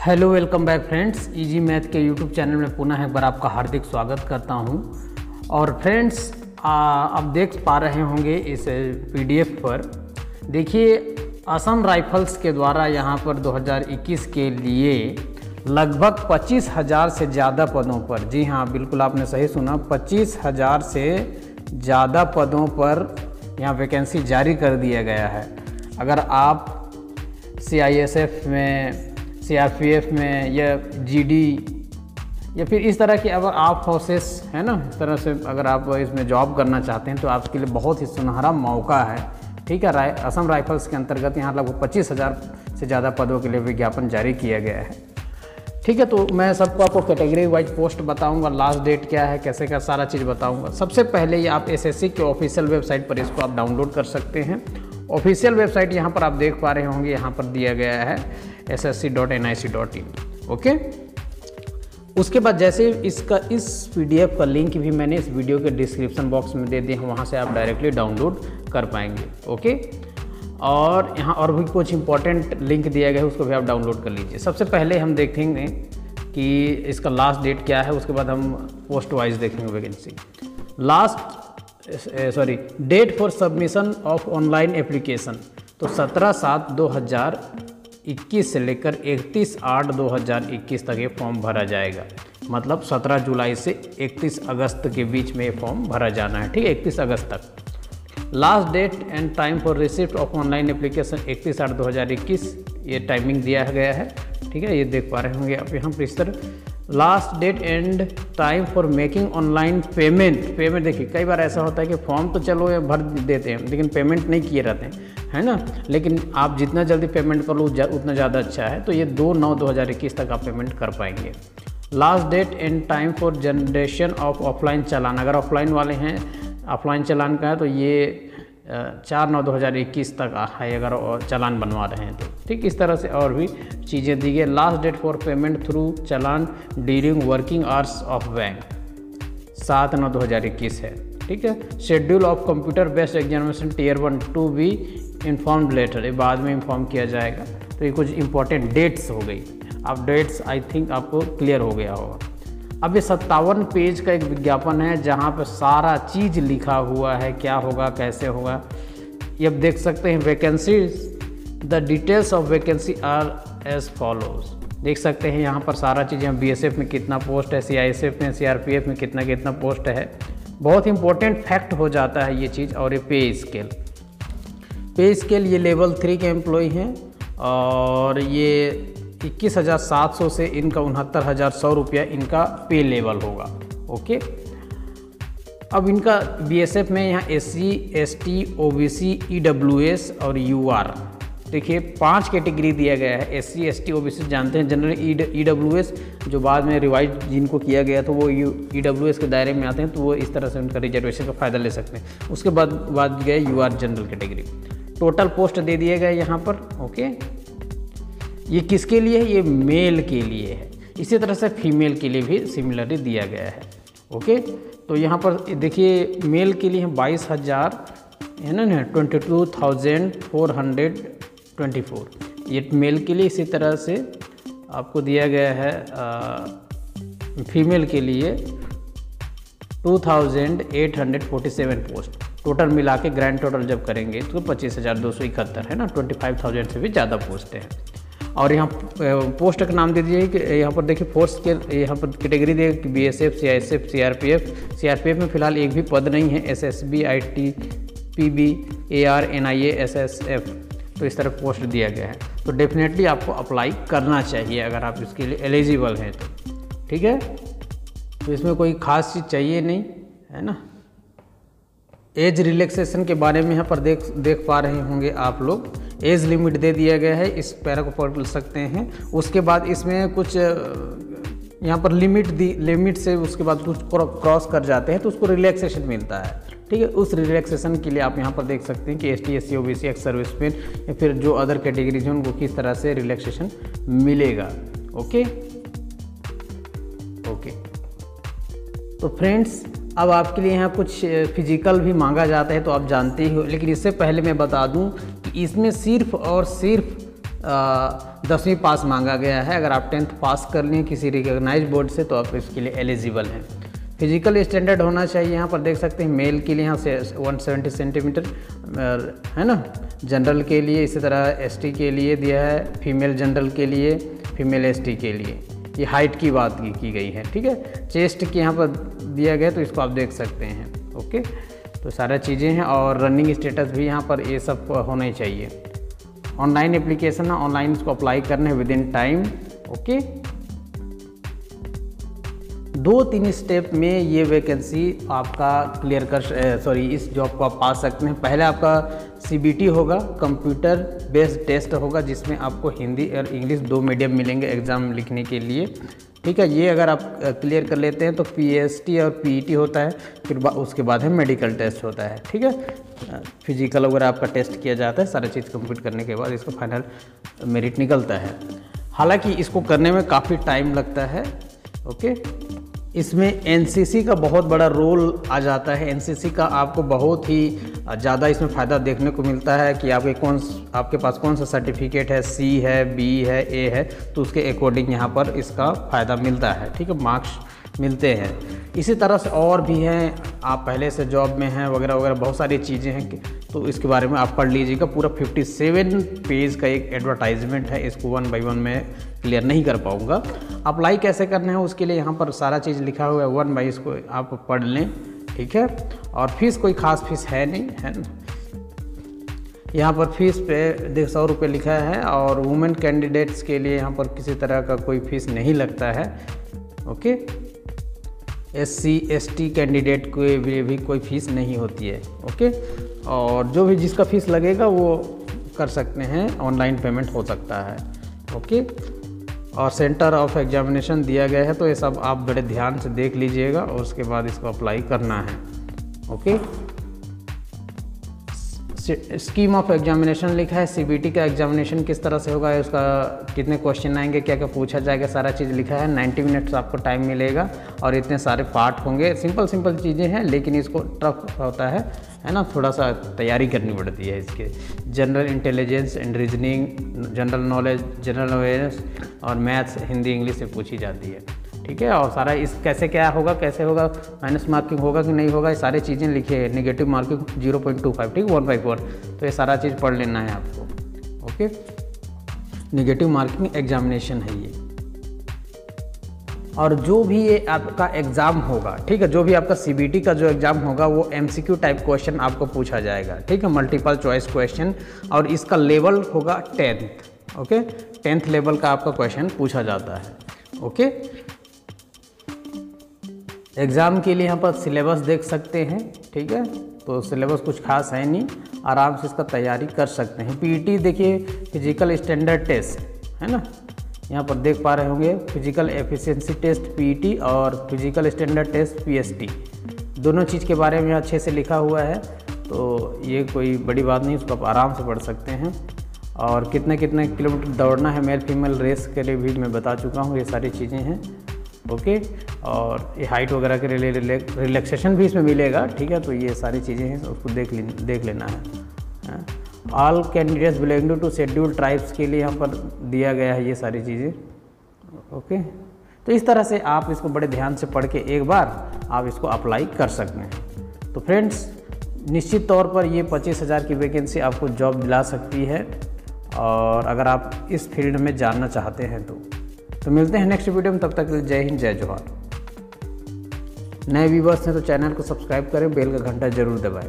Hello welcome back friends, easy math के YouTube channel में पुनः एक बार आपका हार्दिक स्वागत करता हूं। और फ्रेंड्स आप देख पा रहे होंगे इस पीडीएफ पर, देखिए असम राइफल्स के द्वारा यहां पर 2021 के लिए लगभग 25,000 से ज़्यादा पदों पर, जी हाँ बिल्कुल आपने सही सुना, 25,000 से ज़्यादा पदों पर यहाँ वैकेंसी जारी कर दिया गया है। अगर आप CISF में, CRPF में या GD या फिर इस तरह के अगर आप फोर्सेस है ना, इस तरह से अगर आप इसमें जॉब करना चाहते हैं तो आपके लिए बहुत ही सुनहरा मौका है। ठीक है, असम राइफल्स के अंतर्गत यहाँ लगभग 25,000 से ज़्यादा पदों के लिए विज्ञापन जारी किया गया है। ठीक है, तो मैं सबको आपको कैटेगरी वाइज पोस्ट बताऊंगा, लास्ट डेट क्या है, कैसे का सारा चीज़ बताऊंगा। सबसे पहले ये आप SSC के ऑफिशियल वेबसाइट पर इसको आप डाउनलोड कर सकते हैं। ऑफिशियल वेबसाइट यहाँ पर आप देख पा रहे होंगे, यहाँ पर दिया गया है ssc.nic.in। ओके, उसके बाद जैसे इसका इस PDF का लिंक भी मैंने इस वीडियो के डिस्क्रिप्शन बॉक्स में दे दिया है, वहाँ से आप डायरेक्टली डाउनलोड कर पाएंगे। ओके, और यहाँ और भी कुछ इंपॉर्टेंट लिंक दिया गया है, उसको भी आप डाउनलोड कर लीजिए। सबसे पहले हम देखेंगे कि इसका लास्ट डेट क्या है, उसके बाद हम पोस्ट वाइज देखेंगे vacancy. Date for submission of online application, तो 17/7/2021 से लेकर 31/8/2021 तक ये फॉर्म भरा जाएगा। मतलब 17 जुलाई से 31 अगस्त के बीच में ये फॉर्म भरा जाना है। ठीक है, 31 अगस्त तक। Last date and time for receipt of online application 31/8/2021, ये टाइमिंग दिया गया है। ठीक है, ये देख पा रहे होंगे आप यहाँ पर इस तरह। Last date and time for making online payment देखिए कई बार ऐसा होता है कि फॉर्म तो चलो ये भर देते हैं लेकिन पेमेंट नहीं किए रहते हैं, है ना। लेकिन आप जितना जल्दी पेमेंट कर लो उतना ज़्यादा अच्छा है। तो ये 2/9/2021 तक आप पेमेंट कर पाएंगे। Last date and time for generation of offline चालान, अगर ऑफलाइन वाले हैं, ऑफलाइन चालान का है तो ये 4/9/2021 तक है अगर और चालान बनवा रहे हैं तो। ठीक, इस तरह से और भी चीज़ें दी गई। Last date for payment through challan during working hours of bank 7/9/2021 है। ठीक है, schedule of computer based examination Tier 1 to be informed later, ये बाद में इन्फॉर्म किया जाएगा। तो ये कुछ इंपॉर्टेंट डेट्स हो गई। अब डेट्स आई थिंक आपको क्लियर हो गया होगा। अब ये 57 पेज का एक विज्ञापन है जहाँ पर सारा चीज़ लिखा हुआ है, क्या होगा कैसे होगा। ये आप देख सकते हैं। Vacancies, the details of vacancy are as follows, देख सकते हैं यहाँ पर सारा चीज़ें। BSF में कितना पोस्ट है, CISF में, CRPF में कितना पोस्ट है। बहुत इंपॉर्टेंट फैक्ट हो जाता है ये चीज़। और ये पे स्केल ये लेवल 3 के एम्प्लॉय हैं और ये 21,700 से इनका 69,100 रुपया इनका पे लेवल होगा। ओके, अब इनका BSF में यहाँ SC, ST, OBC, EWS और UR, देखिए 5 कैटेगरी दिया गया है। SC, ST, OBC जानते हैं, जनरल EWS जो बाद में रिवाइज जिनको किया गया तो वो EWS के दायरे में आते हैं, तो वो इस तरह से उनका रिजर्वेशन का फ़ायदा ले सकते हैं। उसके बाद गए UR general category. Total post दे दिए गए यहाँ पर। ओके, ये किसके लिए है? ये मेल के लिए है। इसी तरह से फीमेल के लिए भी सिमिलरली दिया गया है। ओके, तो यहाँ पर देखिए मेल के लिए 22,000 है ना, 22,424 ये मेल के लिए। इसी तरह से आपको दिया गया है फीमेल के लिए 2,847 पोस्ट। टोटल मिला के ग्रैंड टोटल जब करेंगे तो 25,271 है ना, 25,000 से भी ज़्यादा पोस्ट हैं। और यहाँ पोस्ट का नाम दे दीजिए कि यहाँ पर देखिए फोर्स के यहाँ पर कैटेगरी दे BSF, CISF, CRPF में फ़िलहाल एक भी पद नहीं है। SSB, ITPB, AR, NIA, SSF, तो इस तरह पोस्ट दिया गया है। तो डेफिनेटली आपको अप्लाई करना चाहिए अगर आप इसके लिए एलिजिबल हैं तो। ठीक है, तो इसमें कोई ख़ास चीज़ चाहिए नहीं, है ना। एज रिलैक्सेशन के बारे में यहाँ पर देख पा रहे होंगे आप लोग। एज लिमिट दे दिया गया है, इस पैरा को पढ़ सकते हैं। उसके बाद इसमें कुछ यहाँ पर लिमिट से उसके बाद कुछ क्रॉस कर जाते हैं तो उसको रिलैक्सेशन मिलता है। ठीक है, उस रिलैक्सेशन के लिए आप यहाँ पर देख सकते हैं कि ST, SC, OBC, ex serviceman या फिर जो अदर कैटेगरीज हैं उनको किस तरह से रिलैक्सेशन मिलेगा। ओके, तो फ्रेंड्स अब आपके लिए यहाँ कुछ फिजिकल भी मांगा जाता है तो आप जानते ही हो, लेकिन इससे पहले मैं बता दूं कि इसमें सिर्फ और सिर्फ 10वीं पास मांगा गया है। अगर आप 10th पास कर लिए किसी रिकॉग्नाइज बोर्ड से तो आप इसके लिए एलिजिबल हैं। फिजिकल स्टैंडर्ड होना चाहिए, यहाँ पर देख सकते हैं मेल के लिए यहाँ से 170 सेंटीमीटर है ना, जनरल के लिए, इसी तरह एसटी के लिए दिया है, फीमेल जनरल के लिए, फीमेल एसटी के लिए। ये हाइट की बात की गई है, ठीक है। चेस्ट के यहाँ पर दिया गया तो इसको आप देख सकते हैं। ओके, तो सारा चीज़ें हैं और रनिंग स्टेटस भी यहाँ पर ये सब होना ही चाहिए। ऑनलाइन एप्लीकेशन है, ऑनलाइन इसको अप्लाई करना है with in time. Okay, 2-3 step में ये वैकेंसी आपका क्लियर कर इस जॉब को आप पा सकते हैं। पहले आपका CBT होगा, कंप्यूटर बेस्ड टेस्ट होगा, जिसमें आपको हिंदी और इंग्लिश 2 मीडियम मिलेंगे एग्ज़ाम लिखने के लिए, ठीक है। ये अगर आप क्लियर कर लेते हैं तो PST और PET होता है, फिर उसके बाद है मेडिकल टेस्ट होता है, ठीक है। फिजिकल वगैरह आपका टेस्ट किया जाता है, सारी चीज़ कंप्लीट करने के बाद इसको फाइनल मेरिट निकलता है। हालांकि इसको करने में काफ़ी टाइम लगता है। ओके, इसमें NCC का बहुत बड़ा रोल आ जाता है। NCC का आपको बहुत ही ज़्यादा इसमें फ़ायदा देखने को मिलता है कि आपके पास कौन सा सर्टिफिकेट है, C है, B है, A है, तो उसके अकॉर्डिंग यहाँ पर इसका फ़ायदा मिलता है, ठीक है, मार्क्स मिलते हैं। इसी तरह से और भी हैं, आप पहले से जॉब में हैं वगैरह वगैरह, बहुत सारी चीज़ें हैं, तो इसके बारे में आप पढ़ लीजिएगा। पूरा 57 पेज का एक एडवर्टाइजमेंट है, इसको 1 बाय 1 में क्लियर नहीं कर पाऊँगा। अप्लाई कैसे करना है उसके लिए यहाँ पर सारा चीज़ लिखा हुआ है, 1 बाय इसको आप पढ़ लें, ठीक है। और फीस कोई ख़ास फीस है नहीं, है ना। यहाँ पर फीस पे 100 रुपये लिखा है और वुमेन कैंडिडेट्स के लिए यहाँ पर किसी तरह का कोई फीस नहीं लगता है। ओके, SC ST कैंडिडेट को भी कोई फ़ीस नहीं होती है। ओके, और जो भी जिसका फ़ीस लगेगा वो कर सकते हैं, ऑनलाइन पेमेंट हो सकता है। ओके, और सेंटर ऑफ एग्जामिनेशन दिया गया है, तो ये सब आप बड़े ध्यान से देख लीजिएगा और उसके बाद इसको अप्लाई करना है। ओके, स्कीम ऑफ एग्जामिनेशन लिखा है, CBT का एग्जामिनेशन किस तरह से होगा, उसका कितने क्वेश्चन आएंगे, क्या क्या पूछा जाएगा, सारा चीज़ लिखा है। 90 मिनट्स आपको टाइम मिलेगा और इतने सारे पार्ट होंगे। सिंपल चीज़ें हैं, लेकिन इसको टफ होता है ना, थोड़ा सा तैयारी करनी पड़ती है इसके। General intelligence and reasoning, general knowledge, general awareness और मैथ्स हिंदी इंग्लिश से पूछी जाती है, ठीक है। और सारा इस कैसे क्या होगा, कैसे होगा, माइनस मार्किंग होगा कि नहीं होगा, ये सारी चीज़ें लिखी है। नेगेटिव मार्किंग 0.25, ठीक, 1/4, तो ये सारा चीज़ पढ़ लेना है आपको। ओके, नेगेटिव मार्किंग एग्जामिनेशन है ये। और जो भी ये आपका एग्ज़ाम होगा, ठीक है, जो भी आपका CBT का जो एग्ज़ाम होगा वो MCQ टाइप क्वेश्चन आपको पूछा जाएगा, ठीक है, मल्टीपल चॉइस क्वेश्चन, और इसका लेवल होगा 10th। ओके, 10th लेवल का आपका क्वेश्चन पूछा जाता है। ओके, एग्ज़ाम के लिए यहाँ पर सिलेबस देख सकते हैं, ठीक है, तो सिलेबस कुछ खास है नहीं, आराम से इसका तैयारी कर सकते हैं। PET देखिए, फिजिकल स्टैंडर्ड टेस्ट है ना, यहाँ पर देख पा रहे होंगे, फिजिकल एफिशिएंसी टेस्ट PET और फिजिकल स्टैंडर्ड टेस्ट PST, दोनों चीज़ के बारे में अच्छे से लिखा हुआ है, तो ये कोई बड़ी बात नहीं, उसको आप आराम से पढ़ सकते हैं। और कितने किलोमीटर दौड़ना है मेल फीमेल रेस के लिए भी मैं बता चुका हूँ, ये सारी चीज़ें हैं। ओके, और ये हाइट वगैरह के लिए रिलैक्सेशन भी इसमें मिलेगा, ठीक है, तो ये सारी चीज़ें हैं, उसको देख लेना है। All candidates belonging to scheduled tribes के लिए यहाँ पर दिया गया है ये सारी चीज़ें। ओके, तो इस तरह से आप इसको बड़े ध्यान से पढ़ के एक बार आप इसको अप्लाई कर सकते हैं। तो फ्रेंड्स, निश्चित तौर पर ये 25,000 की वैकेंसी आपको जॉब दिला सकती है, और अगर आप इस फील्ड में जानना चाहते हैं तो मिलते हैं नेक्स्ट वीडियो में। तब तक के लिए जय हिंद, जय जोहार। नए व्यूवर्स हैं तो चैनल को सब्सक्राइब करें, बेल का घंटा जरूर दबाएं।